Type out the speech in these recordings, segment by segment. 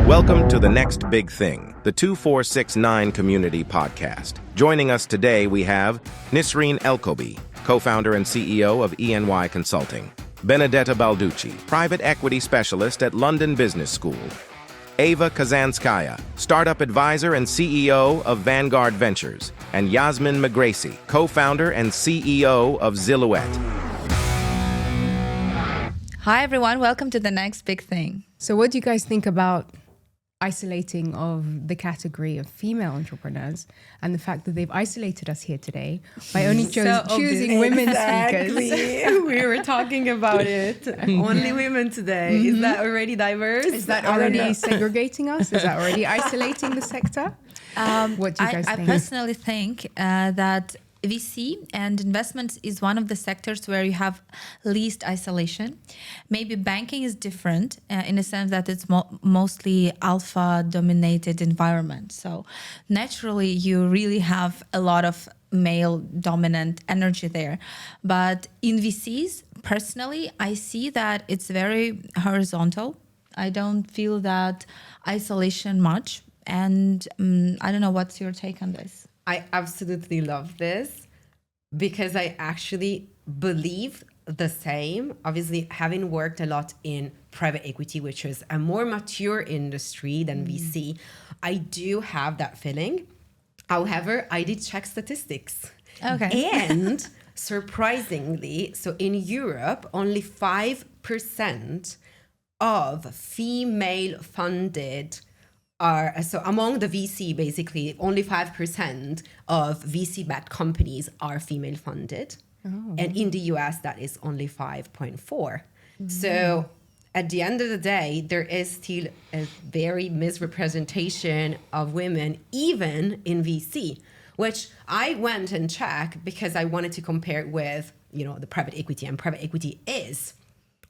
Welcome to The Next Big Thing, the 2469 Community Podcast. Joining us today, we have Nissrine Elqobai, co-founder and CEO of ENY Consulting; Benedetta Balducci, private equity specialist at London Business School; Kazanskaia, startup advisor and CEO of Vanguard Ventures; and Yasmin Megerisi, co-founder and CEO of Zilouet. Hi everyone, welcome to The Next Big Thing. So what do you guys think about isolating of the category of female entrepreneurs and the fact that they've isolated us here today by only choosing women speakers? We were talking about it. Only women today. Is that already diverse? Is that already segregating us? Is that already isolating the sector? What do you guys think? I personally think that VC and investments is one of the sectors where you have least isolation. Maybe banking is different in the sense that it's mostly alpha-dominated environment. So naturally, you really have a lot of male-dominant energy there. But in VCs, personally, I see that it's very horizontal. I don't feel that isolation much. And I don't know, what's your take on this? I absolutely love this because I actually believe the same. Obviously, having worked a lot in private equity, which is a more mature industry than VC, I do have that feeling. However, I did check statistics. Okay. And surprisingly, so in Europe, only 5% of female funded so among the VC, basically, only 5% of VC-backed companies are female funded. Oh. And in the US, that is only 5.4. Mm-hmm. So at the end of the day, there is still a very misrepresentation of women, even in VC, which I went and checked because I wanted to compare it with, the private equity. And private equity is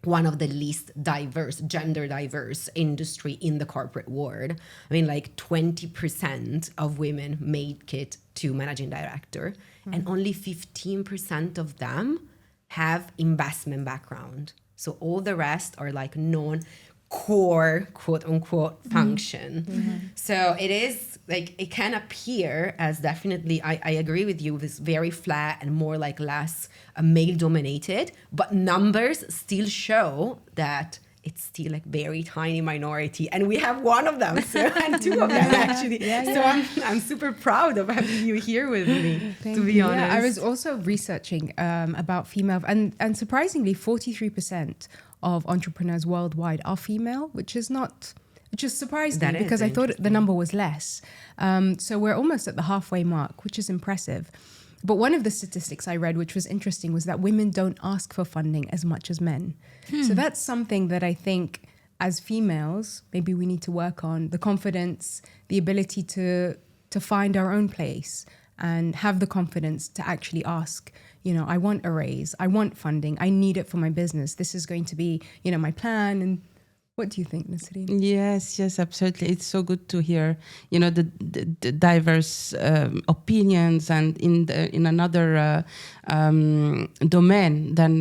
one of the least diverse, gender diverse industry in the corporate world. I mean, like 20% of women make it to managing director, and only 15% of them have investment background. So all the rest are like non-core, quote unquote, function. Mm-hmm. So it is like, it can appear as definitely, I agree with you, this very flat and more like less male dominated, but numbers still show that it's still like very tiny minority, and we have one of them, and two of them actually. So I'm super proud of having you here with me. To be honest, I was also researching about female, and surprisingly, 43% of entrepreneurs worldwide are female, which is surprising because I thought the number was less. So we're almost at the halfway mark, which is impressive. But one of the statistics I read, which was interesting, was that women don't ask for funding as much as men. So that's something that I think as females, maybe we need to work on: the confidence, the ability to find our own place and have the confidence to actually ask, I want a raise, I want funding, I need it for my business. This is going to be, my plan. And what do you think, Nissrine? Yes, absolutely. It's so good to hear, the diverse opinions, and in another domain than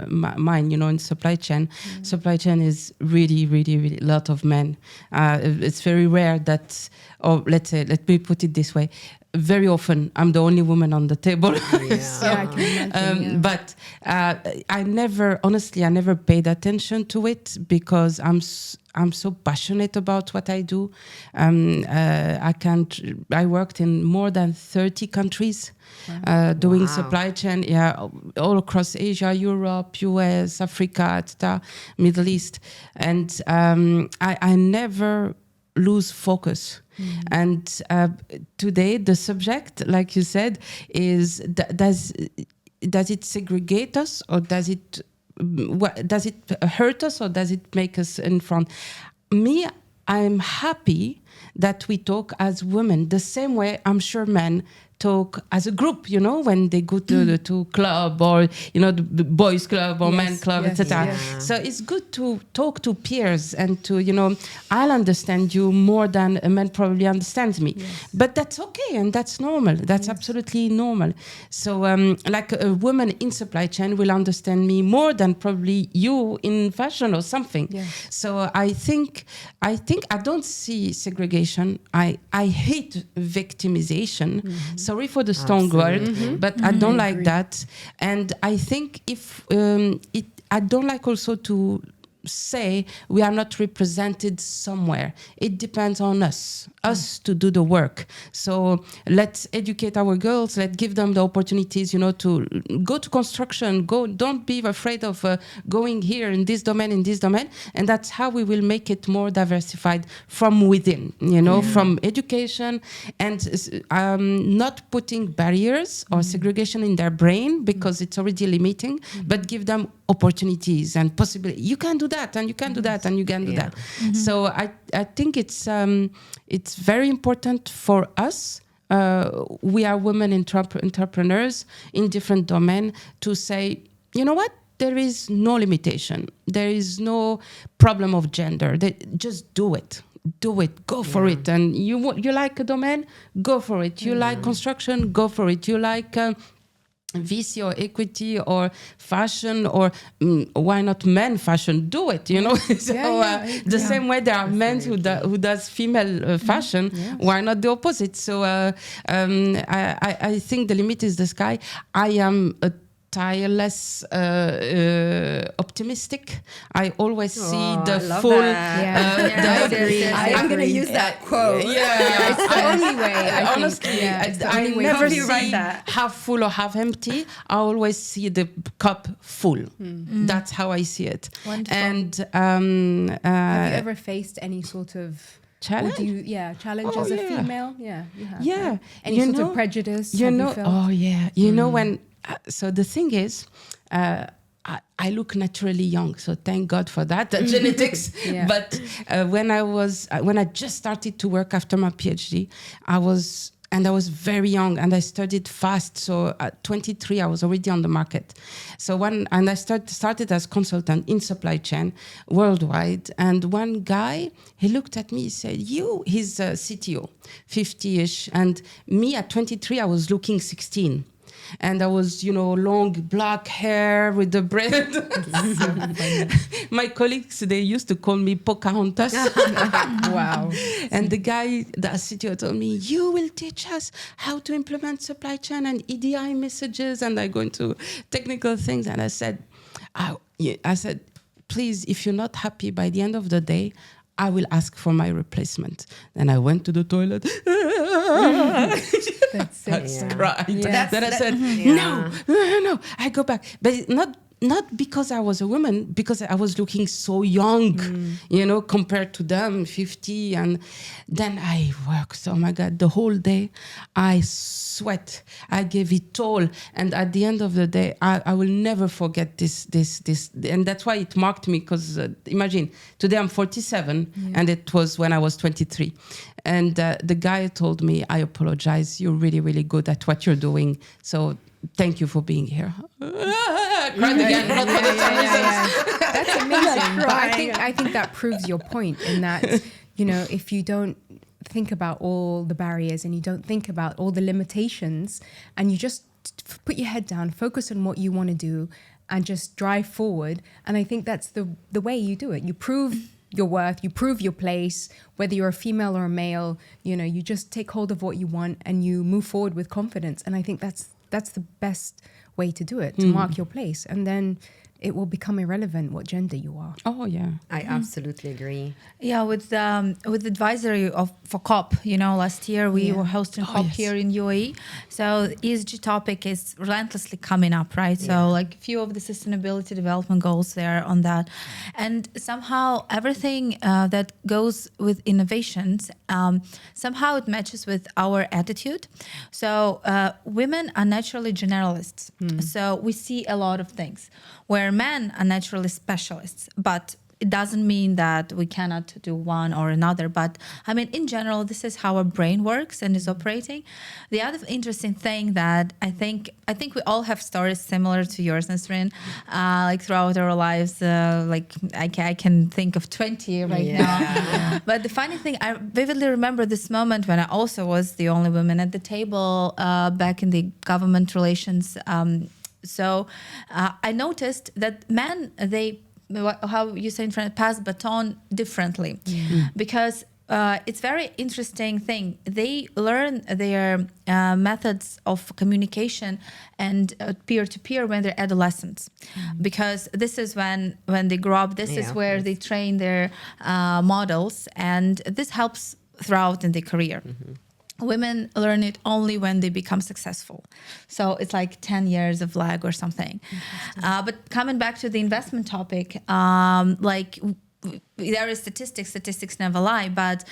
mine, in supply chain. Mm-hmm. Supply chain is really, really, really a lot of men. It's very rare that, let me put it this way. Very often, I'm the only woman on the table. I can imagine, But I never paid attention to it because I'm so passionate about what I do. I worked in more than 30 countries doing supply chain, all across Asia, Europe, US, Africa, etc., Middle East. And I never lose focus. Mm-hmm. And today the subject, like you said, is does it segregate us, or does it hurt us, or does it make us in front? I'm happy that we talk as women the same way I'm sure men talk as a group, when they go to club or, the boys club or men club, etc. Yeah. So it's good to talk to peers and to, I'll understand you more than a man probably understands me. Yes. But that's okay and that's normal. That's absolutely normal. So like a woman in supply chain will understand me more than probably you in fashion or something. Yes. So I think I don't see segregation. I hate victimization. Sorry for the strong word, but I don't like that. And I think I don't like also to say we are not represented somewhere. It depends on us to do the work. So let's educate our girls. Let's give them the opportunities, to go to construction. Don't be afraid of going here in this domain, and that's how we will make it more diversified from within. From education and not putting barriers or segregation in their brain because it's already limiting, but give them opportunities and possibility. You can do that, and you can do that, and you can do that. So I think it's very important for us. We are women entrepreneurs in different domains to say, you know what? There is no limitation. There is no problem of gender. Just do it. Do it. Go for it. And you like a domain? Go for it. You like construction? Go for it. You like VC or equity or fashion or why not men fashion? Do it, So the same way there are men who does female fashion, why not the opposite? So I think the limit is the sky. I am a tireless optimistic. I always see the full. I'm going to use that quote. Yeah, It's the only way. Honestly, I way. never You write see that? half full or half empty. I always see the cup full. That's how I see it. Wonderful. And Have you ever faced any sort of challenge? Challenge Oh, as a yeah. female? Yeah, you have. Yeah. Right? Any sort of prejudice? have you felt? Oh yeah. When. So the thing is, I look naturally young, so thank God for that. Genetics. Yeah. But when I just started to work after my PhD, I was very young and I studied fast. So at 23, I was already on the market. So I started as consultant in supply chain worldwide. And one guy, he looked at me, he said, he's a CTO, 50-ish. And me at 23, I was looking 16. And I was, long black hair with the braid. My colleagues, they used to call me Pocahontas. Wow. And the CTO told me, you will teach us how to implement supply chain and EDI messages. And I go into technical things. And I said, please, if you're not happy by the end of the day, I will ask for my replacement. Then I went to the toilet. That's I cried. Yeah. Then I said, no, I go back. But not because I was a woman, because I was looking so young, compared to them, 50. And then I worked, oh my God, the whole day. I sweat. I gave it all. And at the end of the day, I will never forget this. And that's why it marked me, because imagine, today I'm 47, and it was when I was 23. And the guy told me, I apologize. You're really, really good at what you're doing. So thank you for being here. Cried again, not for the same reasons. That's amazing. But I think that proves your point in that, if you don't think about all the barriers and you don't think about all the limitations and you just put your head down, focus on what you want to do and just drive forward. And I think that's the way you do it. You prove your worth, you prove your place, whether you're a female or a male, you just take hold of what you want and you move forward with confidence. And I think that's the best way to do it, to mark your place. And then it will become irrelevant what gender you are. Oh, yeah. I absolutely agree. Yeah, with advisory for COP, last year we were hosting COP here in UAE. So ESG topic is relentlessly coming up, right? So like a few of the sustainability development goals there on that. And somehow everything that goes with innovations, somehow it matches with our attitude. So women are naturally generalists. So we see a lot of things where men are naturally specialists, but it doesn't mean that we cannot do one or another, but I mean, in general, this is how our brain works and is operating. The other interesting thing that I think we all have stories similar to yours, Nissrine, like throughout our lives. Like I can think of 20 right now. But the funny thing, I vividly remember this moment when I also was the only woman at the table back in the government relations. So I noticed that men, how you say in French, pass baton differently, because it's very interesting thing. They learn their methods of communication and peer-to-peer when they're adolescents, because this is when they grow up. This is where they train their models, and this helps throughout in their career. Women learn it only when they become successful. So it's like 10 years of lag or something. But coming back to the investment topic, like there is statistics never lie, but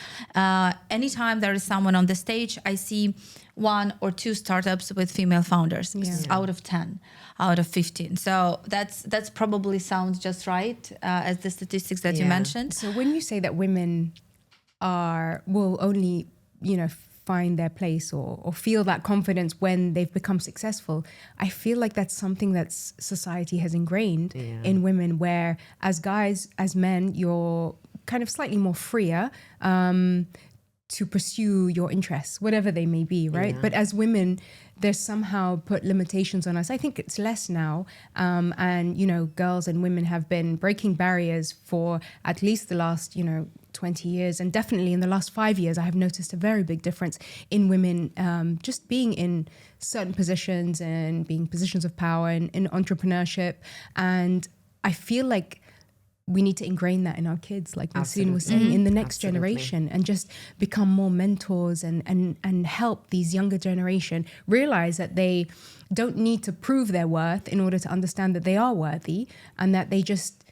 anytime there is someone on the stage, I see 1 or 2 startups with female founders out of 10, out of 15. So that's probably sounds just right as the statistics that you mentioned. So when you say that women will only, find their place or feel that confidence when they've become successful, I feel like that's something that society has ingrained in women, where as guys, as men, you're kind of slightly more freer to pursue your interests, whatever they may be, right? But as women, there's somehow put limitations on us. I think it's less now. And, girls and women have been breaking barriers for at least the last, 20 years. And definitely in the last 5 years, I have noticed a very big difference in women just being in certain positions and being positions of power and in entrepreneurship. And I feel like we need to ingrain that in our kids, like Nissrine was saying, in the next generation, and just become more mentors and help these younger generation realize that they don't need to prove their worth in order to understand that they are worthy, and that they just,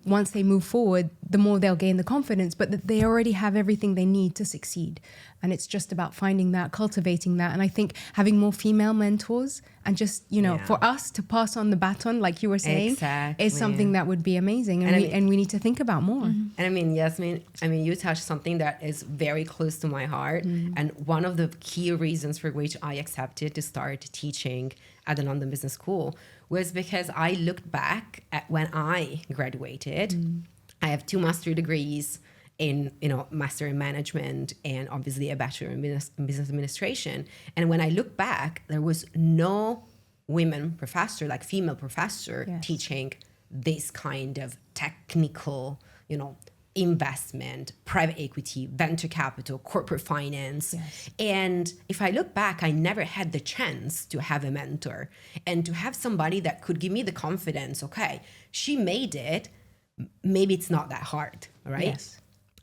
once they move forward, the more they'll gain the confidence, but that they already have everything they need to succeed. And it's just about finding that, cultivating that. And I think having more female mentors and just, for us to pass on the baton, like you were saying, is something that would be amazing. And we need to think about more. And I mean, Yasmin, you touched something that is very close to my heart. And one of the key reasons for which I accepted to start teaching at the London Business School was because I looked back at when I graduated. I have 2 master degrees in, master in management and obviously a bachelor in business administration. And when I look back, there was no women professor, like female professor, teaching this kind of technical, investment, private equity, venture capital, corporate finance. And if I look back, I never had the chance to have a mentor and to have somebody that could give me the confidence, okay, she made it, maybe it's not that hard, right?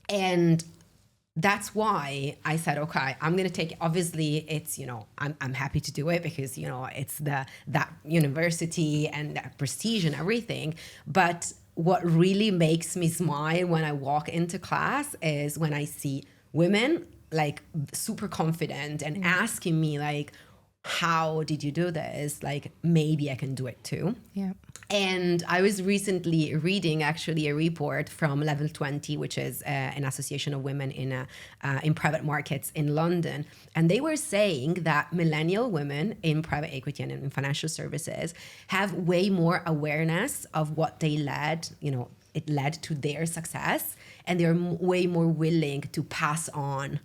And that's why I said, okay, I'm going to take it. Obviously, it's, I'm happy to do it because, it's that university and that prestige and everything. But what really makes me smile when I walk into class is when I see women like super confident and asking me like, how did you do this? Like, maybe I can do it too. And I was recently reading actually a report from Level 20, which is an association of women in private markets in London. And they were saying that millennial women in private equity and in financial services have way more awareness of what they led, it led to their success. And they're way more willing to pass on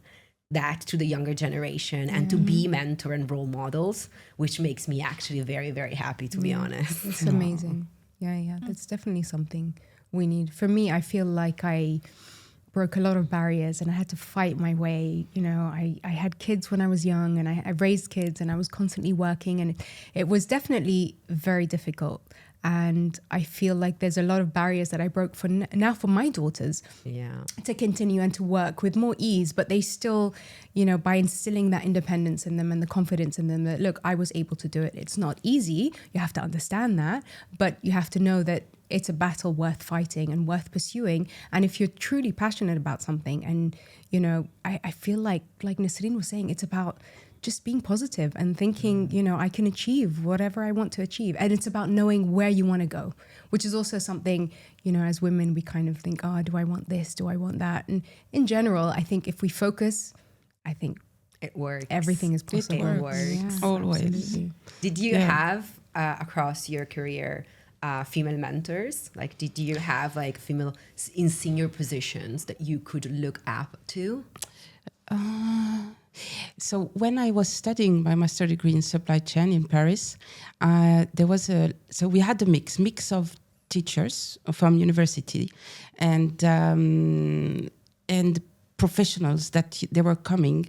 that to the younger generation and to be mentor and role models, which makes me actually very, very happy, to be honest. It's amazing. That's definitely something we need. For me, I feel like I broke a lot of barriers and I had to fight my way. I had kids when I was young, and I raised kids, and I was constantly working, and it was definitely very difficult. And I feel like there's a lot of barriers that I broke for now for my daughters to continue and to work with more ease. But they still, by instilling that independence in them and the confidence in them that, look, I was able to do it. It's not easy. You have to understand that. But you have to know that it's a battle worth fighting and worth pursuing. And if you're truly passionate about something, and, I feel like Nissrine was saying, it's about just being positive and thinking, you know, I can achieve whatever I want to achieve. And it's about knowing where you want to go, which is also something, you know, as women, we kind of think, oh, do I want this? Do I want that? And in general, I think if we focus, I think it works. Everything is possible. It works. Yeah, Always. absolutely. Did you have across your career female mentors? Like, did you have like female in senior positions that you could look up to? So when I was studying my master degree in supply chain in Paris, we had a mix of teachers from university and professionals that they were coming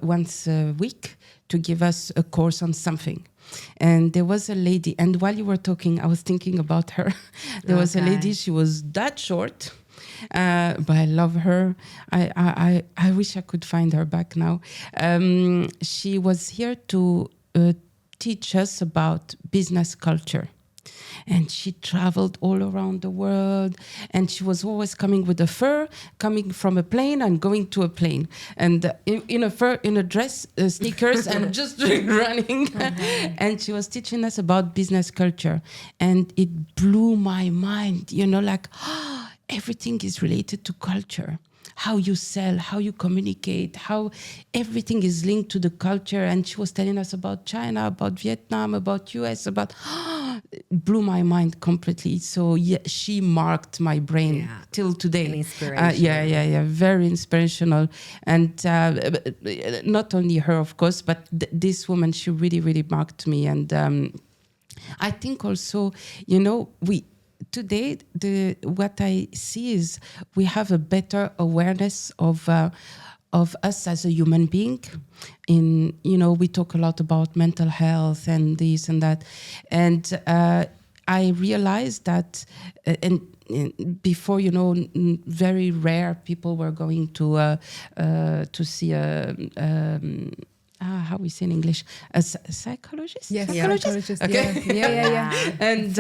once a week to give us a course on something. And there was a lady, and while you were talking, I was thinking about her. There was a lady, she was that short, but I love her. I wish I could find her back now. She was here to teach us about business culture. And she traveled all around the world, and she was always coming with a fur, coming from a plane and going to a plane, and in a dress, sneakers, and just running. And she was teaching us about business culture, and it blew my mind. You know, like everything is related to culture. How you sell, how you communicate, how everything is linked to the culture. And she was telling us about China, about Vietnam, about US, about it blew my mind completely. So yeah, she marked my brain till today. An inspiration. Very inspirational. And not only her, of course, but this woman, she really, really marked me. And I think also, you know, today, what I see is we have a better awareness of us as a human being. We talk a lot about mental health and this and that, and I realized that, and before, very rare people were going to see how we say in English, a psychologist? Yes, psychologist. Okay. Yeah. And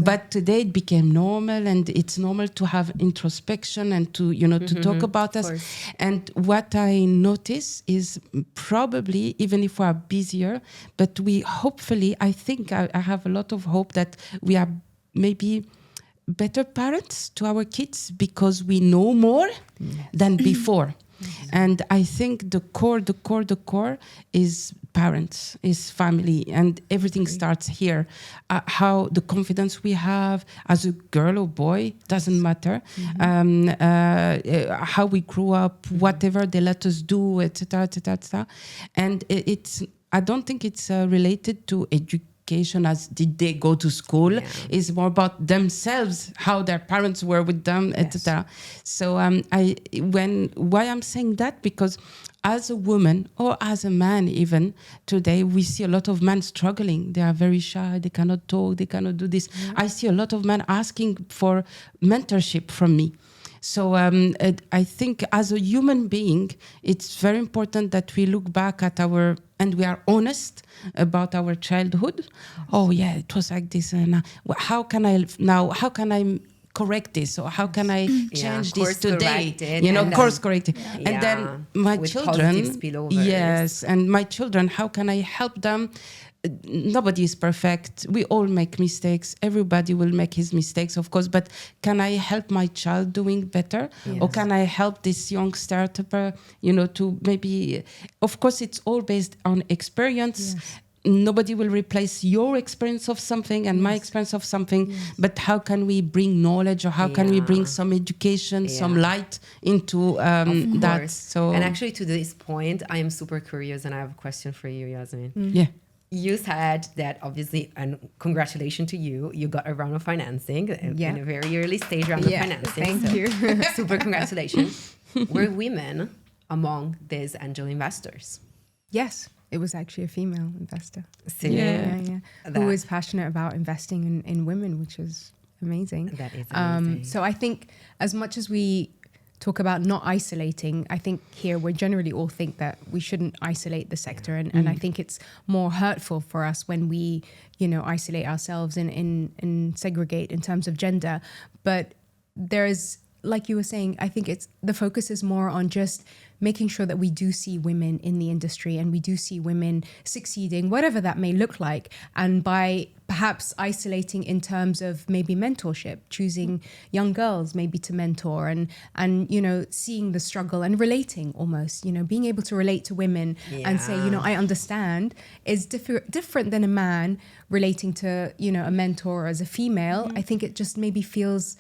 but today it became normal, and it's normal to have introspection and to to talk about us. And what I notice is probably, even if we are busier, but we hopefully, I think I have a lot of hope that we are maybe better parents to our kids because we know more than before. And I think the core is parents, is family, and everything starts here. How the confidence we have as a girl or boy, doesn't matter. How we grew up, whatever they let us do, etc., etc., etc. And I don't think it's related to education as did they go to school. It's more about themselves, how their parents were with them, etc. So why I'm saying that, because as a woman or as a man, even today, we see a lot of men struggling. They are very shy, they cannot talk, they cannot do this. I see a lot of men asking for mentorship from me. So I think as a human being, it's very important that we look back at and we are honest about our childhood. Oh yeah, it was like this. And how can I correct this, or how can I change this today? Course correct it. And then my children, and my children, how can I help them? Nobody is perfect. We all make mistakes. Everybody will make his mistakes, of course. But can I help my child doing better? Or can I help this young startup, to maybe... Of course, it's all based on experience. Nobody will replace your experience of something and my experience of something. But how can we bring knowledge, or how can we bring some education, some light into that? So, and actually, to this point, I am super curious, and I have a question for you, Yasmin. Yeah. You said that, obviously, and congratulations to you, you got a round of financing in a very early stage round of financing. Thank you. Super congratulations. Were women among these angel investors? Yes, it was actually a female investor. So, who is passionate about investing in women, which is amazing. That is amazing. So I think as much as we talk about not isolating, I think here we generally all think that we shouldn't isolate the sector, and I think it's more hurtful for us when we isolate ourselves and segregate in terms of gender. But there is like you were saying, I think it's the focus is more on just making sure that we do see women in the industry and we do see women succeeding, whatever that may look like. And by perhaps isolating in terms of maybe mentorship, choosing young girls maybe to mentor and you know, seeing the struggle and relating almost, you know, being able to relate to women and say, you know, I understand is different than a man relating to, you know, a mentor as a female. I think it just maybe feels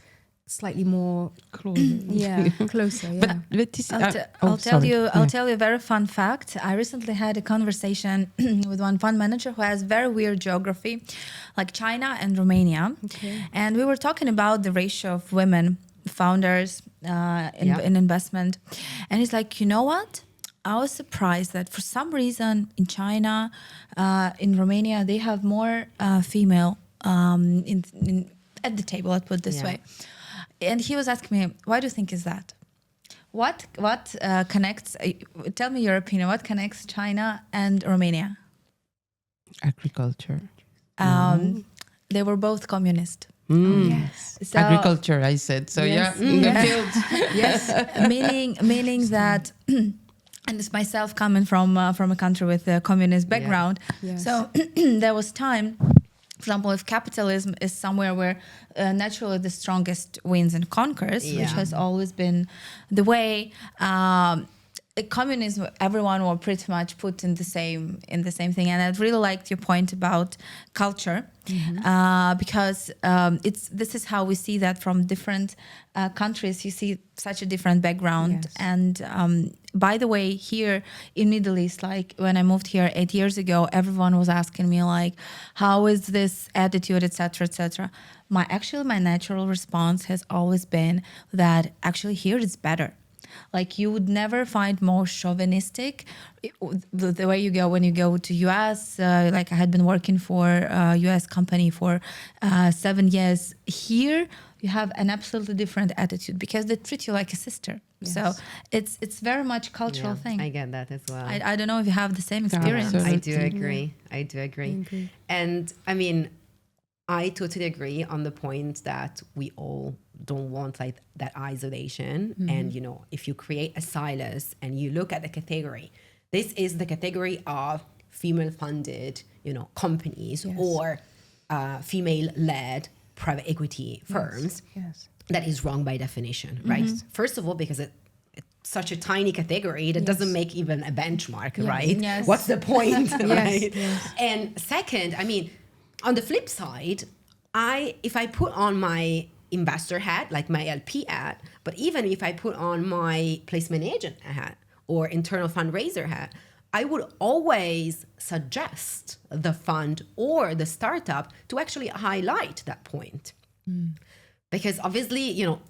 slightly more closer. Yeah. But this, I'll tell you a very fun fact. I recently had a conversation with one fund manager who has very weird geography, like China and Romania, and we were talking about the ratio of women founders in investment, and he's like, you know what? I was surprised that for some reason in China, in Romania, they have more female in at the table. Let's put it this way. And he was asking me, why do you think is that? What connects, tell me your opinion, what connects China and Romania? Agriculture. They were both communist. Yes. So, agriculture, I said. So in the field. meaning that, and it's myself coming from a country with a communist background. So there was time, for example, if capitalism is somewhere where naturally the strongest wins and conquers, which has always been the way, communism, everyone were pretty much put in the same thing. And I really liked your point about culture, because this is how we see that from different countries. You see such a different background. And by the way, here in Middle East, like when I moved here 8 years ago, everyone was asking me like, how is this attitude, etc., etc. My natural response has always been that actually here it's better. Like you would never find more chauvinistic the way you go when you go to US. Like I had been working for a US company for 7 years. Here you have an absolutely different attitude because they treat you like a sister. So it's very much cultural thing. I get that as well. I don't know if you have the same experience. I do agree. I do agree. And I mean, I totally agree on the point that we all don't want like that isolation. And, you know, if you create a silos and you look at the category, this is the category of female funded, you know, companies or female-led private equity firms. That is wrong by definition, right? First of all, because it's such a tiny category that doesn't make even a benchmark, right? What's the point, right? And second, I mean, on the flip side, if I put on my investor hat, like my LP hat, but even if I put on my placement agent hat or internal fundraiser hat, I would always suggest the fund or the startup to actually highlight that point. Because obviously, you know,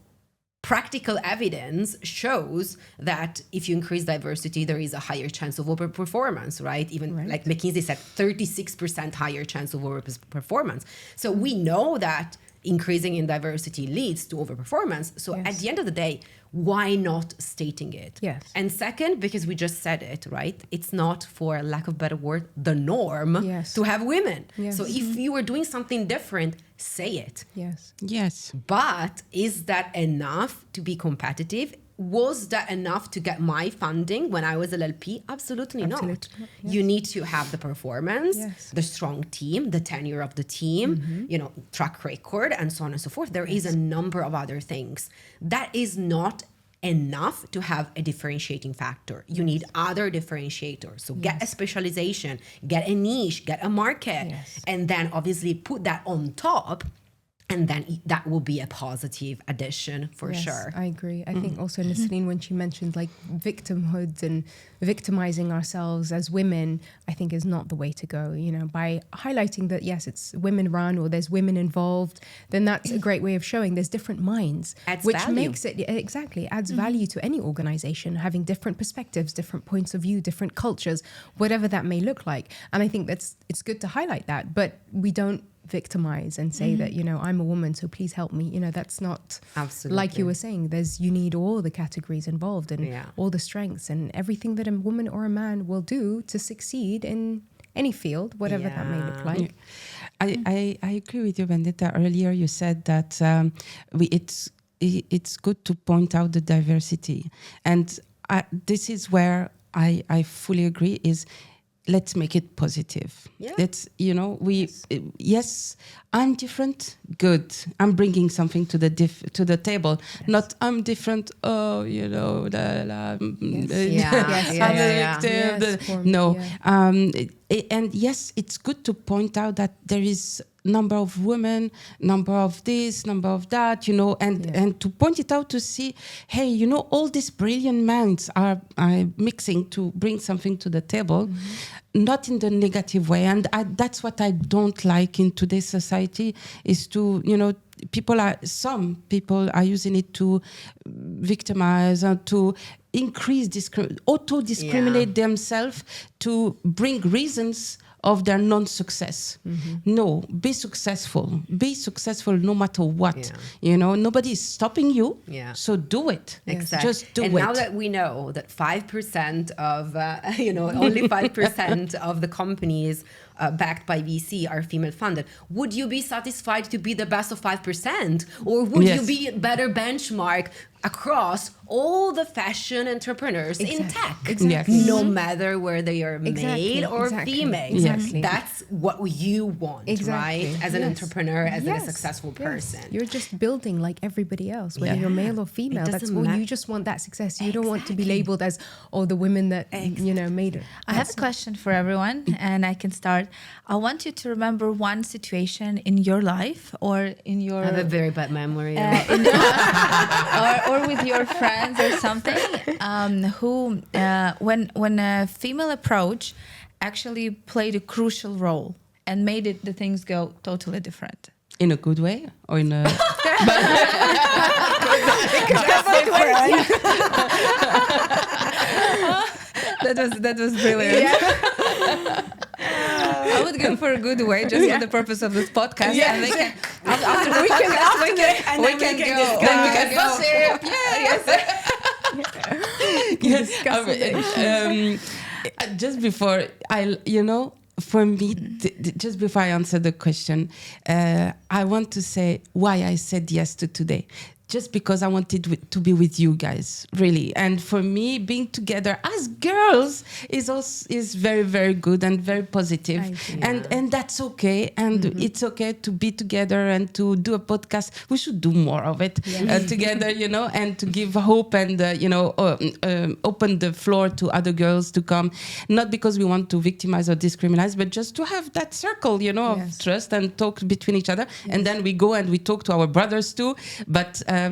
practical evidence shows that if you increase diversity, there is a higher chance of overperformance, right? Even like McKinsey said, 36% higher chance of overperformance. So we know that increasing in diversity leads to overperformance. So at the end of the day, why not stating it? And second, because we just said it, right? It's not, for lack of a better word, the norm to have women. So if you were doing something different, say it. But is that enough to be competitive? Was that enough to get my funding when I was LLP? Absolutely not. You need to have the performance, the strong team, the tenure of the team, you know, track record, and so on and so forth. There is a number of other things. That is not enough to have a differentiating factor. You need other differentiators. So get a specialization, get a niche, get a market, and then obviously put that on top. And then that will be a positive addition for sure. I agree. I think also Nissrine, when she mentioned like victimhood and victimizing ourselves as women, I think is not the way to go. You know, by highlighting that, yes, it's women run or there's women involved, then that's a great way of showing there's different minds. Which makes it, adds value to any organization, having different perspectives, different points of view, different cultures, whatever that may look like. And I think it's good to highlight that, but we don't victimize and say that, you know, I'm a woman, so please help me. You know, that's not like you were saying. You need all the categories involved and all the strengths and everything that a woman or a man will do to succeed in any field, whatever that may look like. I agree with you, Benedetta. Earlier you said that it's good to point out the diversity. And this is where I fully agree is, let's make it positive. Yeah. Let's, yes, I'm different. Good. I'm bringing something to the table. Yes. Not I'm different. Oh, I'm a victim. No. Yeah. And yes, it's good to point out that there is number of women, number of this, number of that, and to point it out to see, hey, all these brilliant minds are mixing to bring something to the table, not in the negative way. And that's what I don't like in today's society, is to, some people are using it to victimize and to increase auto-discriminate themselves, to bring reasons of their non-success. No, be successful no matter what. Nobody is stopping you, so do it. Exactly. Just do it. And now that we know that 5% of only 5% of the companies backed by VC are female funded, would you be satisfied to be the best of 5%, or would you be a better benchmark across all the fashion entrepreneurs in tech, no matter where they are male or female? Exactly. That's what you want, right? As an entrepreneur, as a successful person. You're just building like everybody else, whether you're male or female. That's all. You just want that success. You don't want to be labeled as, the women that, made it. I have a question for everyone, and I can start. I want you to remember one situation in your life or in your... I have a very bad memory. Or with your friends or something, who, when a female approach actually played a crucial role and made the things go totally different. In a good way or in a... That was brilliant. I would go for a good way just for the purpose of this podcast. Yeah. And we can go. Just before for me, just before I answer the question, I want to say why I said yes to today. Just because I wanted to be with you guys, really. And for me, being together as girls is very, very good and very positive. And that's okay. And it's okay to be together and to do a podcast. We should do more of it together, and to give hope and, open the floor to other girls to come. Not because we want to victimize or discriminate, but just to have that circle, of trust and talk between each other. And then we go and we talk to our brothers too. But I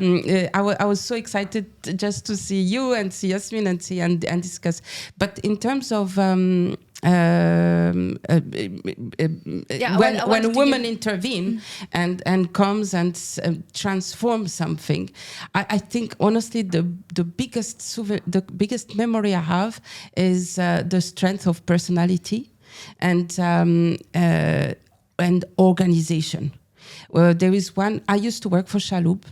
was so excited just to see you and see Yasmin and discuss. But in terms of when a woman intervene and comes and transforms something, I think honestly the biggest memory I have is the strength of personality and organization. There is one. I used to work for Chaloup.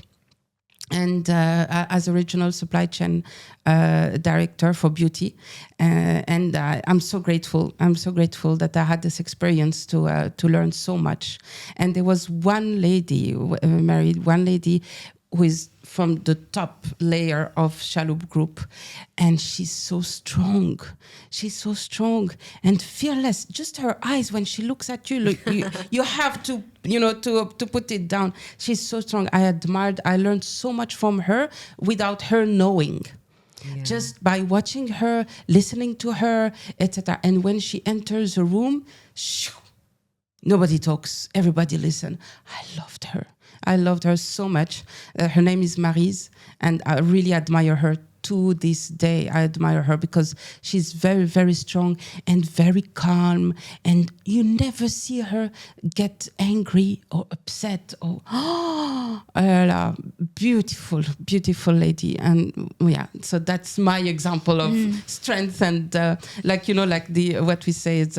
And as a regional supply chain director for beauty, and I'm so grateful. I'm so grateful that I had this experience to learn so much. And there was one lady, one lady who is from the top layer of Chaloup Group, and she's so strong. She's so strong and fearless. Just her eyes when she looks at you, you have to put it down. She's so strong. I learned so much from her without her knowing. Yeah. Just by watching her, listening to her, etc. And when she enters a room, nobody talks. Everybody listen. I loved her so much. Her name is Maryse, and I really admire her to this day. I admire her because she's very, very strong and very calm, and you never see her get angry or upset or beautiful, beautiful lady. And so that's my example of strength and what we say is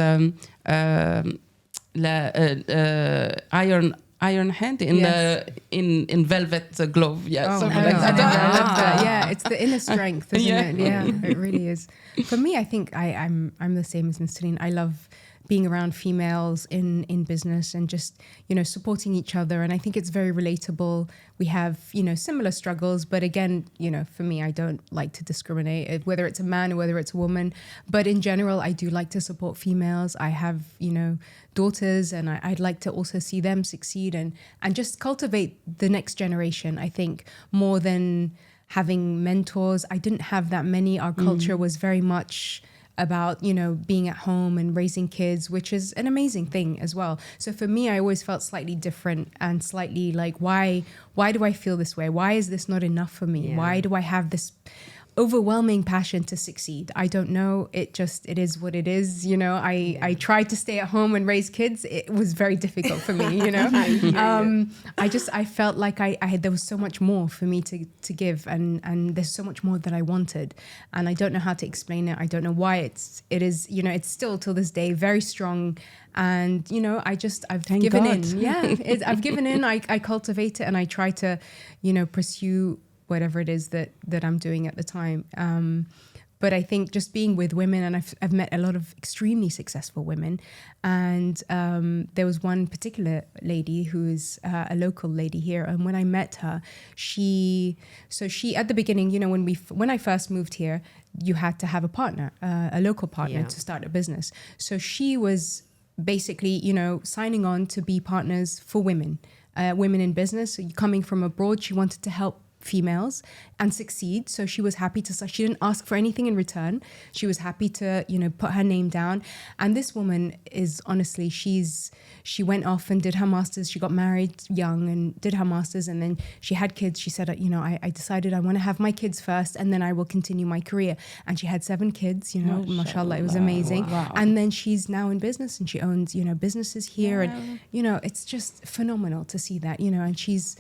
iron hand in velvet glove, something like that. It's the inner strength, isn't it? Yeah, it really is. For me, I think I'm the same as Nissrine. I love being around females in business and just, supporting each other. And I think it's very relatable. We have, similar struggles. But again, for me, I don't like to discriminate, whether it's a man or whether it's a woman. But in general, I do like to support females. I have, daughters, and I'd like to also see them succeed and just cultivate the next generation, I think, more than having mentors. I didn't have that many. Our culture was very much about, being at home and raising kids, which is an amazing thing as well. So for me, I always felt slightly different and slightly like, why do I feel this way? Why is this not enough for me? Yeah. Why do I have this overwhelming passion to succeed? I don't know. It is what it is. I tried to stay at home and raise kids. It was very difficult for me, I felt like there was so much more for me to give, and there's so much more that I wanted, and I don't know how to explain it. I don't know why it is, it's still till this day very strong. And, I've Thank given God. in. Yeah, I've given in. I cultivate it, and I try to, pursue whatever it is that I'm doing at the time. But I think just being with women, and I've met a lot of extremely successful women. And there was one particular lady who is a local lady here. And when I met her, she at the beginning, when I first moved here, you had to have a partner, a local partner to start a business. So she was basically, signing on to be partners for women in business. So coming from abroad, she wanted to help females and succeed. So she was happy to start. She didn't ask for anything in return. She was happy to, put her name down. And this woman is honestly, she went off and did her master's. She got married young and did her master's, and then she had kids. She said, I decided I want to have my kids first, and then I will continue my career. And she had 7 kids, mashallah, it was amazing. Wow. And then she's now in business, and she owns, businesses here. And, it's just phenomenal to see that, and she's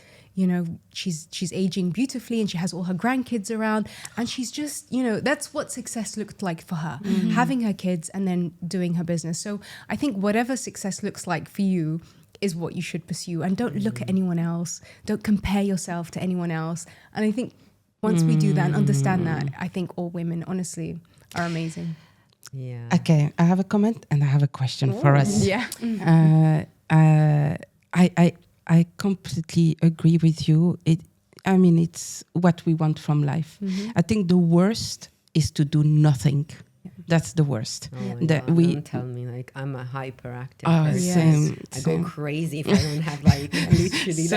aging beautifully, and she has all her grandkids around, and she's just, that's what success looked like for her, having her kids and then doing her business. So I think whatever success looks like for you is what you should pursue, and don't look at anyone else. Don't compare yourself to anyone else. And I think once we do that and understand that, I think all women honestly are amazing. Yeah. Okay, I have a comment and I have a question for us. Yeah. I completely agree with you. It's what we want from life. I think the worst is to do nothing. That's the worst. Oh my God, don't tell me, like, I'm a hyperactive person. I go crazy if I don't have literally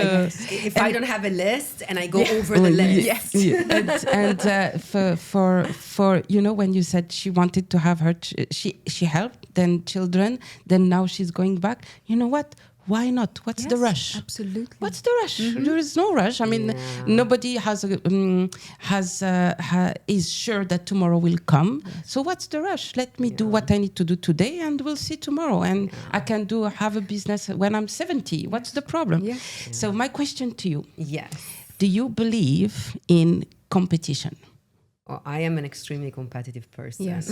if I don't have a list and I go over the list. Yes. And for when you said she wanted to have her, she helped then children, then now she's going back. You know what? Why not? What's the rush? Absolutely. What's the rush? There is no rush. I mean, nobody is sure that tomorrow will come. Yes. So what's the rush? Let me do what I need to do today, and we'll see tomorrow. And I can have a business when I'm 70. What's the problem? Yeah. So my question to you: Yes. do you believe in competition? Well, I am an extremely competitive person. Yes,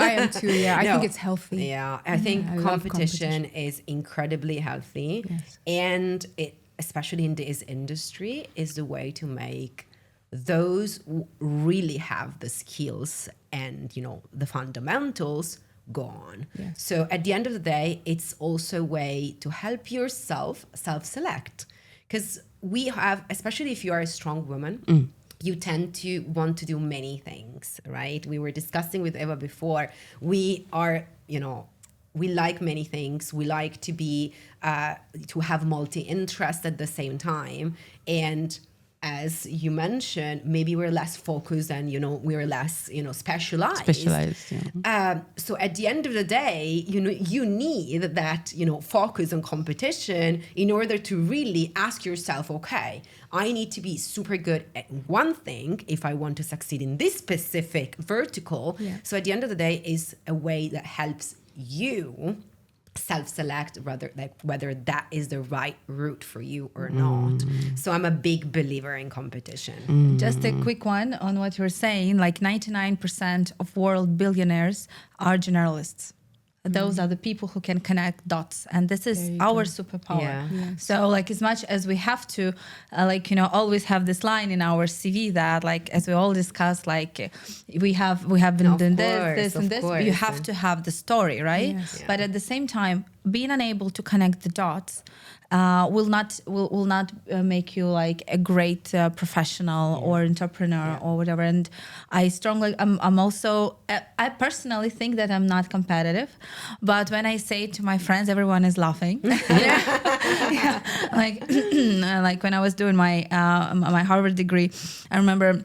I am too. Yeah, I think it's healthy. Yeah, I think competition is incredibly healthy. Yes. And it, especially in this industry, is the way to make those who really have the skills and, the fundamentals go on. Yes. So at the end of the day, it's also a way to help yourself self-select. Because we have, especially if you are a strong woman, you tend to want to do many things, right? We were discussing with Eva before. We are, we like many things. We like to be, to have multi-interest at the same time. And as you mentioned, maybe we're less focused and, we're less, specialized. So at the end of the day, you need that, focus on competition in order to really ask yourself, okay, I need to be super good at one thing if I want to succeed in this specific vertical. Yeah. So at the end of the day, is a way that helps you self-select whether that is the right route for you or not. So I'm a big believer in competition. Just a quick one on what you're saying, 99% of world billionaires are generalists. Those are the people who can connect dots, and this is our superpower. Yeah. Yes. So like, as much as we have to always have this line in our CV that, like, as we all discussed, like, we have been doing this and this, you have to have the story, right? Yes. But at the same time, being unable to connect the dots will not make you like a great professional or entrepreneur or whatever. And I'm also, I personally think that I'm not competitive, but when I say it to my friends, everyone is laughing. Yeah. Like like when I was doing my my Harvard degree, I remember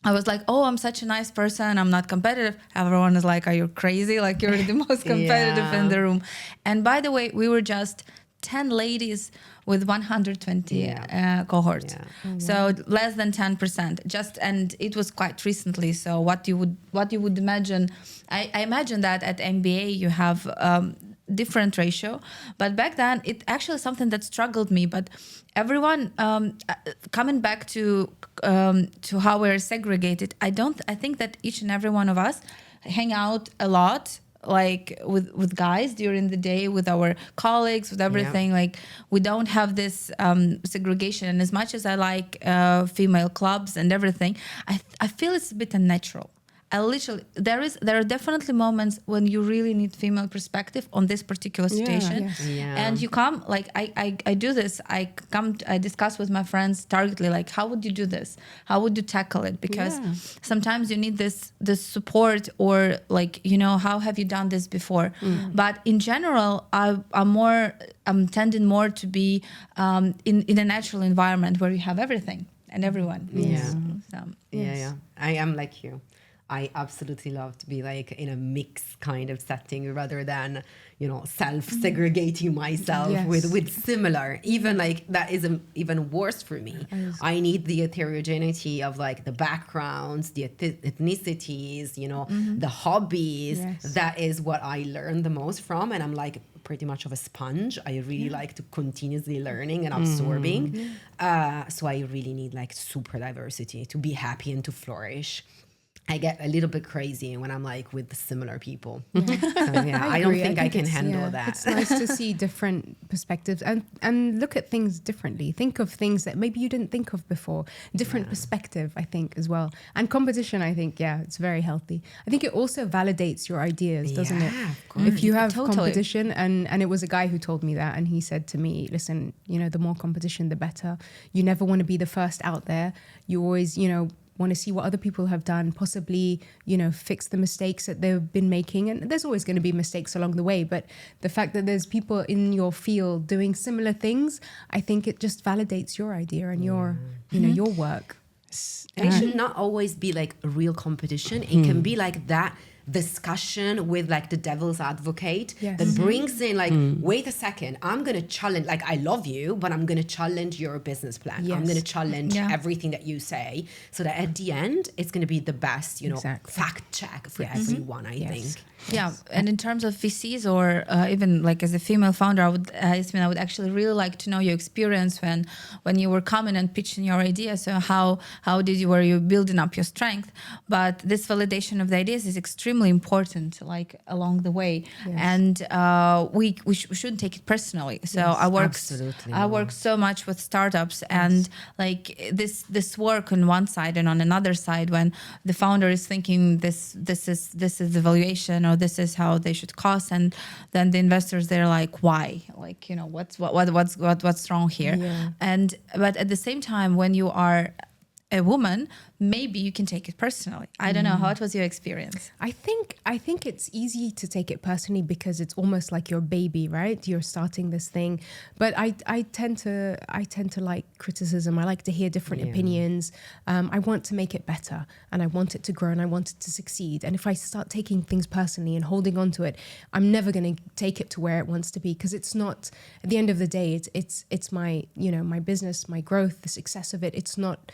I was like, oh, I'm such a nice person, I'm not competitive. Everyone is like, are you crazy? Like, you're the most competitive in the room. And by the way, we were just 10 ladies with 120 cohorts. Yeah. So less than 10%. And it was quite recently. So what you would imagine, I imagine that at MBA you have different ratio, but back then it actually something that struggled me. But everyone coming back to how we're segregated, I think that each and every one of us hang out a lot, like with guys during the day, with our colleagues, with everything. Like, we don't have this segregation. And as much as I like female clubs and everything, I feel it's a bit unnatural. There are definitely moments when you really need female perspective on this particular situation. Yes. And you come, like, I do this, I discuss with my friends targetedly, like, how would you do this? How would you tackle it? Because sometimes you need this support, or like, how have you done this before? But in general, I'm tending more to be in a natural environment where you have everything and everyone. Yeah. I am like you. I absolutely love to be like in a mixed kind of setting, rather than, self-segregating myself with similar. Even like that is even worse for me. I need the heterogeneity of like the backgrounds, the ethnicities, the hobbies. Yes. That is what I learn the most from. And I'm like pretty much of a sponge. I really like to continuously learning and absorbing. So I really need like super diversity to be happy and to flourish. I get a little bit crazy when I'm like with similar people. So, I don't think I can handle that. It's nice to see different perspectives and look at things differently. Think of things that maybe you didn't think of before. Different perspective, I think, as well. And competition, I think, it's very healthy. I think it also validates your ideas, doesn't it? Of course. If you have Totally. competition, and it was a guy who told me that, and he said to me, listen, the more competition, the better. You never want to be the first out there. You always, want to see what other people have done, possibly, fix the mistakes that they've been making. And there's always going to be mistakes along the way. But the fact that there's people in your field doing similar things, I think it just validates your idea and your, your work. And it should not always be like a real competition. It can be like that discussion with like the devil's advocate that brings in like, wait a second, I'm going to challenge, like, I love you, but I'm going to challenge your business plan. I'm going to challenge everything that you say, so that at the end, it's going to be the best, fact check for everyone, I think. Yeah, and in terms of VCs, or even like as a female founder, Yasmin, I would actually really like to know your experience when you were coming and pitching your idea. So how were you building up your strength? But this validation of the ideas is extremely important, like along the way, and we shouldn't take it personally. So I work so much with startups, and like this work on one side and on another side, when the founder is thinking this is the valuation, or this is how they should cost, and then the investors, they're like, why? Like, what's wrong here? But at the same time, when you are a woman, maybe you can take it personally. I don't know. What was your experience? I think it's easy to take it personally because it's almost like your baby, right? You're starting this thing. But I tend to like criticism. I like to hear different opinions. I want to make it better, and I want it to grow, and I want it to succeed. And if I start taking things personally and holding on to it, I'm never going to take it to where it wants to be, because it's not, at the end of the day, it's my, my business, my growth, the success of it. It's not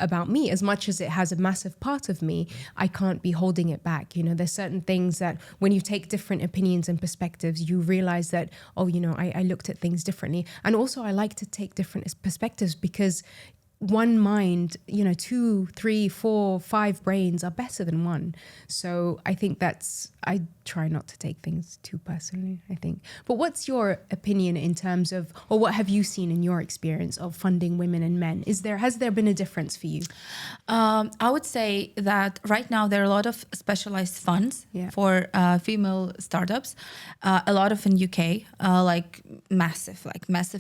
about me. As much as it has a massive part of me, I can't be holding it back. There's certain things that when you take different opinions and perspectives, you realize that, I looked at things differently. And also I like to take different perspectives, because one mind, 2, 3, 4, 5 brains are better than one. So I think I try not to take things too personally, I think. But what's your opinion in terms of, or what have you seen in your experience of funding women and men? Has there been a difference for you? I would say that right now there are a lot of specialized funds for female startups, a lot of in UK, like massive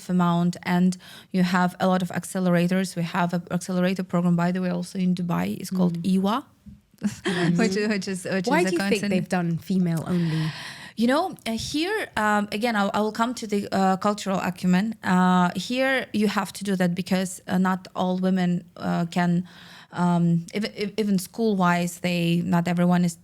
amount, and you have a lot of accelerators. We have an accelerator program, by the way, also in Dubai. It's called EWA, which is Why do you think they've done female only? Here, again, I will come to the cultural acumen. Here, you have to do that because not all women can, even school-wise, not everyone is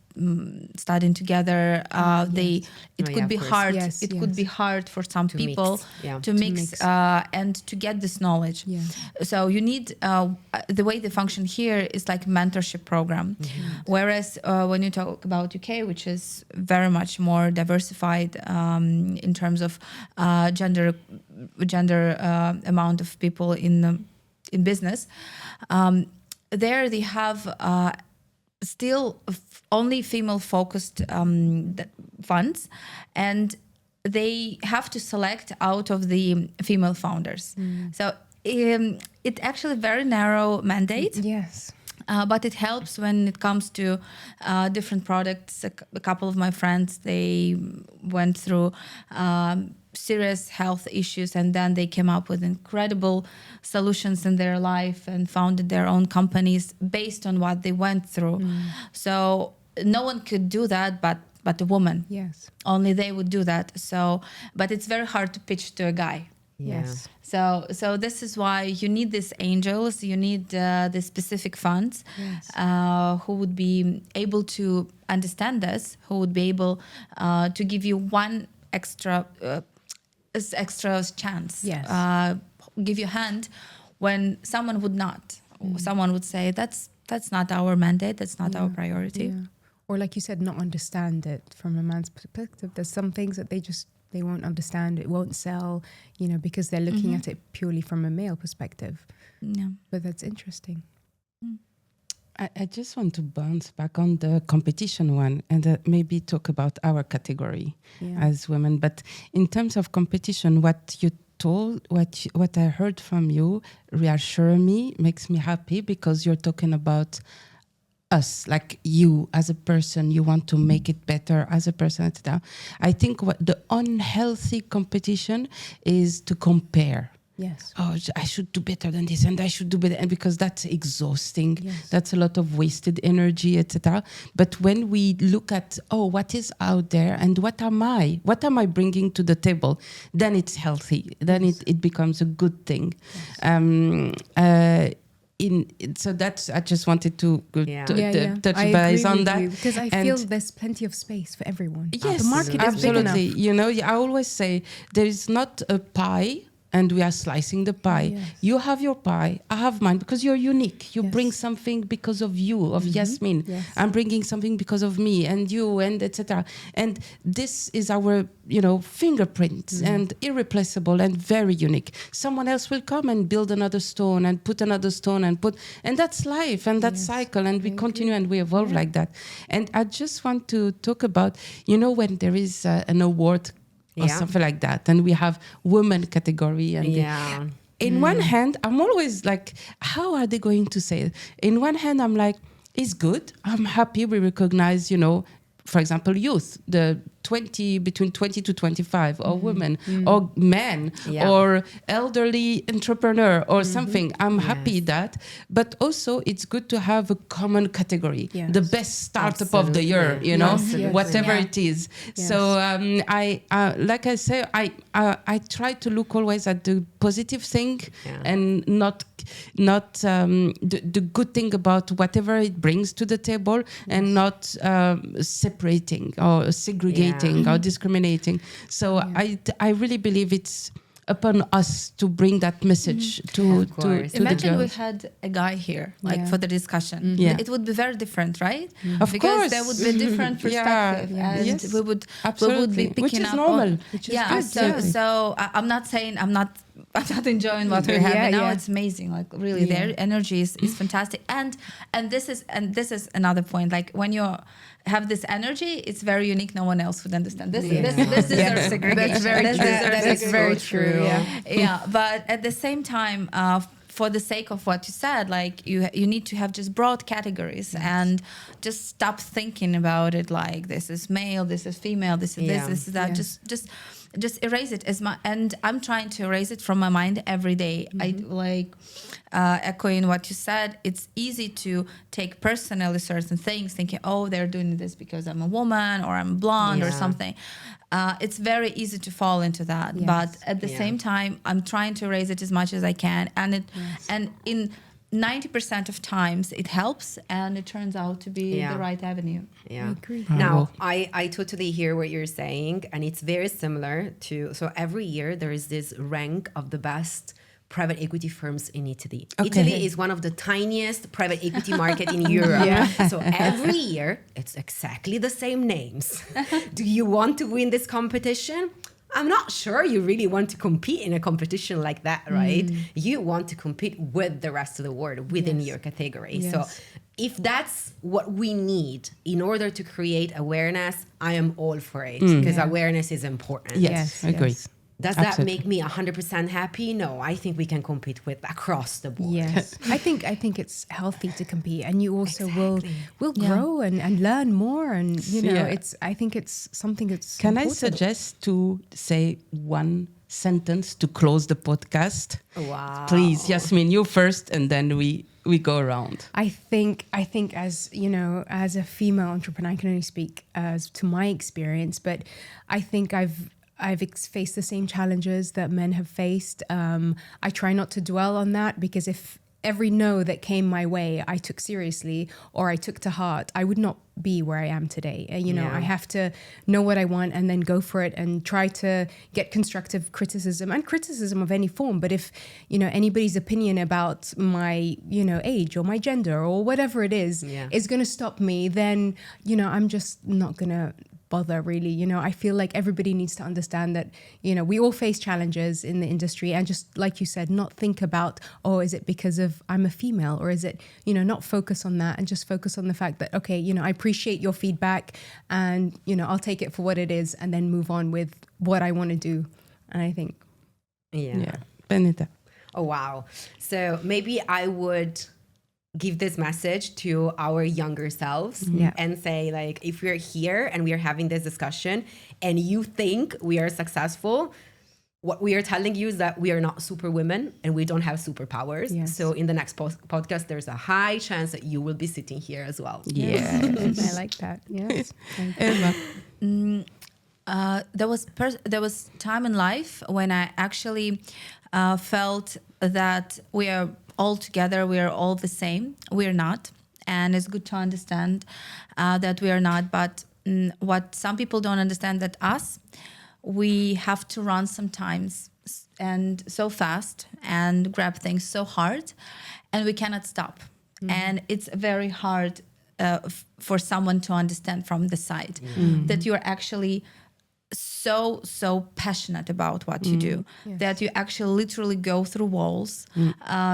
studying together. It could be hard. It could be hard for some people to mix and to get this knowledge. Yeah. So you need the way they function here is like mentorship program, whereas when you talk about UK, which is very much more diversified in terms of gender amount of people in business, there they have still only female-focused funds, and they have to select out of the female founders. So it's actually very narrow mandate. Yes. But it helps when it comes to different products. A couple of my friends, they went through serious health issues, and then they came up with incredible solutions in their life and founded their own companies based on what they went through. So no one could do that but a woman. Yes. Only they would do that. So, but it's very hard to pitch to a guy. Yes. So this is why you need these angels, you need the specific funds who would be able to understand this, who would be able to give you one extra chance, give you a hand when someone would not. Someone would say, that's not our mandate, that's not our priority. Yeah. Or like you said, not understand it from a man's perspective. There's some things that they won't understand, it won't sell, because they're looking at it purely from a male perspective. Yeah. But that's interesting. I just want to bounce back on the competition one and maybe talk about our category as women. But in terms of competition, what you told, what I heard from you reassure me, makes me happy, because you're talking about us, like you as a person, you want to make it better as a person, etc. I think what the unhealthy competition is to compare. Yes. Oh, I should do better than this, and I should do better, and because that's exhausting. Yes. That's a lot of wasted energy, etc. But when we look at what is out there and what am I bringing to the table, then it's healthy. Then it becomes a good thing. Yes. So that's, I just wanted to touch base on that, because I feel there's plenty of space for everyone. Yes, the market is absolutely. big enough. I always say there is not a pie and we are slicing the pie. Yes. You have your pie, I have mine, because you're unique. You bring something because of you, of Yasmin. Yes. I'm bringing something because of me and you, and etc. And this is our, fingerprints and irreplaceable and very unique. Someone else will come and build another stone and put another stone and that's life and that's cycle, and we continue and we evolve like that. And I just want to talk about, when there is an award or something like that, and we have women category, and in one hand I'm always like, how are they going to say it? In one hand I'm like, it's good, I'm happy we recognize, for example, youth, between 20 to 25, or women, or men, or elderly entrepreneur, or something. I'm happy that, but also it's good to have a common category, the best startup of the year, whatever it is. Yes. So I like I say, I try to look always at the positive thing and not the good thing about whatever it brings to the table, and not separating or segregating or discriminating. So I really believe it's upon us to bring that message to Imagine the we girls. had a guy here, for the discussion. It would be very different, right? Of because course. there would be different perspective, and we would be picking which is up normal. on, Which is good. So I'm not saying I'm not not enjoying what we're having now. Yeah. It's amazing. Like really, their energy is fantastic. And this is another point. Like when you have this energy, it's very unique. No one else would understand. This deserves segregation. That's very true. Yeah. But at the same time, for the sake of what you said, like you need to have just broad categories and just stop thinking about it like this is male, this is female, this is this is that. Just erase it and I'm trying to erase it from my mind every day. I like echoing what you said. It's easy to take personally certain things, thinking, oh, they're doing this because I'm a woman or I'm blonde or something. It's very easy to fall into that. Yes. But at the same time, I'm trying to erase it as much as I can. And in 90% of times it helps and it turns out to be the right avenue. Yeah. I agree. Now, I totally hear what you're saying, and it's very similar to, so every year there is this rank of the best private equity firms in Italy. Okay. Italy is one of the tiniest private equity market in Europe. So every year it's exactly the same names. Do you want to win this competition? I'm not sure you really want to compete in a competition like that, right? You want to compete with the rest of the world within your category. Yes. So if that's what we need in order to create awareness, I am all for it because awareness is important. Yes, agree. yes. Does Absolutely. that make me 100% happy? No, I think we can compete with across the board. Yes, I think it's healthy to compete, and you also will Yeah. grow and learn more, and you know, Yeah. I think it's something that's. Can I important. suggest to say one sentence to close the podcast? Wow. Please, Yasmin, you first, and then we go around. I think as you know, as a female entrepreneur, I can only speak as to my experience, but I think I've faced the same challenges that men have faced. I try not to dwell on that, because if every no that came my way I took seriously or I took to heart, I would not be where I am today. I have to know what I want and then go for it and try to get constructive criticism and criticism of any form. But if, anybody's opinion about my, age or my gender or whatever it is going to stop me, then, I'm just not going to bother really. I feel like everybody needs to understand that, we all face challenges in the industry, and just like you said, not think about, oh, is it because of I'm a female, or is it, not focus on that and just focus on the fact that, okay, I appreciate your feedback and, I'll take it for what it is and then move on with what I want to do. And I think. Yeah. Benedetta. Oh, wow. So maybe I would give this message to our younger selves and say, like, if we're here and we're having this discussion and you think we are successful, what we are telling you is that we are not super women and we don't have superpowers. Yes. So in the next podcast, there's a high chance that you will be sitting here as well. Yes. I like that. Yes. Emma. There was time in life when I actually felt that we are all together, we are all the same. We are not, and it's good to understand that we are not. But what some people don't understand, that us, we have to run sometimes and so fast and grab things so hard, and we cannot stop. And it's very hard for someone to understand from the side that you're actually so passionate about what you do, that you actually literally go through walls.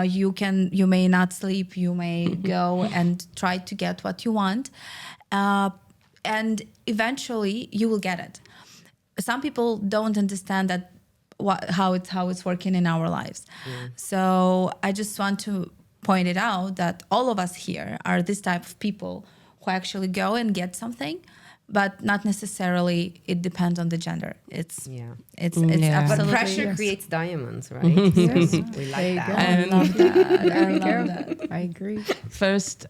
You may not sleep, you may go and try to get what you want, and eventually you will get it. Some people don't understand that how it's working in our lives. So I just want to point it out that all of us here are this type of people who actually go and get something, but not necessarily it depends on the gender. It's absolutely. But pressure creates diamonds, right? Yes. We like that. I love that. I agree. First,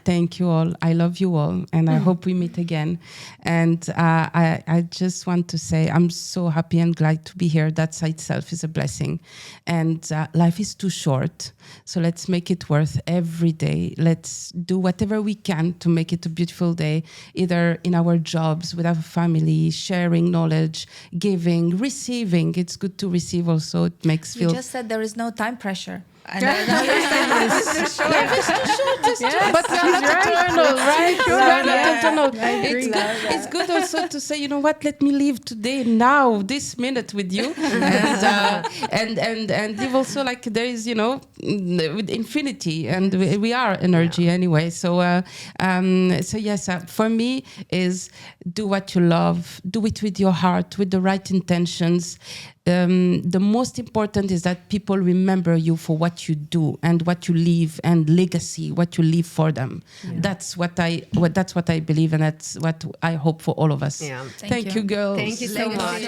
thank you all. I love you all, and I hope we meet again. And I just want to say I'm so happy and glad to be here. That itself is a blessing. And life is too short, so let's make it worth every day. Let's do whatever we can to make it a beautiful day, either in our jobs, with our family, sharing knowledge, giving, receiving. It's good to receive also. It makes You feel... just said there is no time pressure. And another saying is Life is too short, but we are not eternal, right? We are not eternal. It's good also to say, you know what? Let me live today, now, this minute with you, and live also like there is, with infinity, and we are energy anyway. So, yes, for me is do what you love, do it with your heart, with the right intentions. The most important is that people remember you for what you do and what you leave, and legacy, what you leave for them. Yeah. That's what I believe, and that's what I hope for all of us. Yeah. Thank you, girls. Thank you so much.